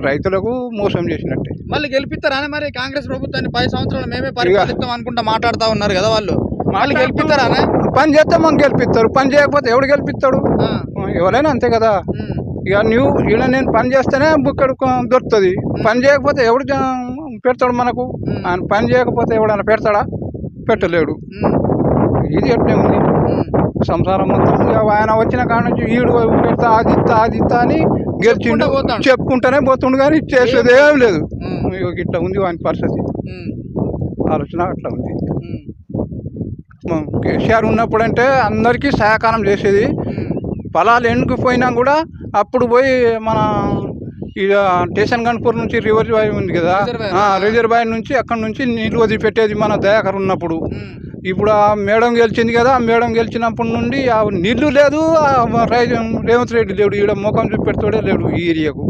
రైతులకు మోసం చేసినట్టే. మళ్ళీ గెలిపిస్తారా మరి కాంగ్రెస్ ప్రభుత్వాన్ని 10 సంవత్సరాలు మేమే పరిపాలిస్తాం అనుకుంటా మాట్లాడుతూ ఉన్నారు కదా వాళ్ళు. మళ్ళీ గెలిపిస్తారా? పని చేస్తే మనం గెలిపిస్తారు, పని చేయకపోతే ఎవడు గెలిపిస్తాడు? ఎవరైనా అంతే కదా. ఇక ఈడ నేను పని చేస్తేనే ఇక్కడ దొరుకుతుంది, పని చేయకపోతే ఎవడు పెడతాడు మనకు? ఆయన పని చేయకపోతే ఎవడైనా పెడతాడా? పెట్టలేడు. ఇది ఎట్లే ఉంది సంసారం మొత్తం. ఆయన వచ్చిన కాడ నుంచి ఈడు పెడతా అది ఇస్తా అని గెలిచిండు చెప్పుకుంటూనే పోతుండు, కానీ చేసేది ఏం లేదు. ఇట్లా ఉంది వాని పరిస్థితి, ఆలోచన అట్లా ఉంది. కేసీఆర్ ఉన్నప్పుడు అంటే అందరికీ సహకారం చేసేది. పొలాలు ఎండుకుపోయినా కూడా అప్పుడు పోయి మన ఇక స్టేషన్ గన్పూర్ నుంచి రిజర్వాయర్ ఉంది కదా, రిజర్వాయర్ నుంచి అక్కడ నుంచి నీళ్ళు వదిలిపెట్టేది మన దయాకర్ ఉన్నప్పుడు. ఇప్పుడు ఆ మేడం గెలిచింది కదా, ఆ మేడం గెలిచినప్పటి నుండి ఆ నీళ్లు లేదు, రేవంత్ రెడ్డి లేడు, ఈడ ముఖం చూపెడతాడే లేడు ఈ ఏరియాకు.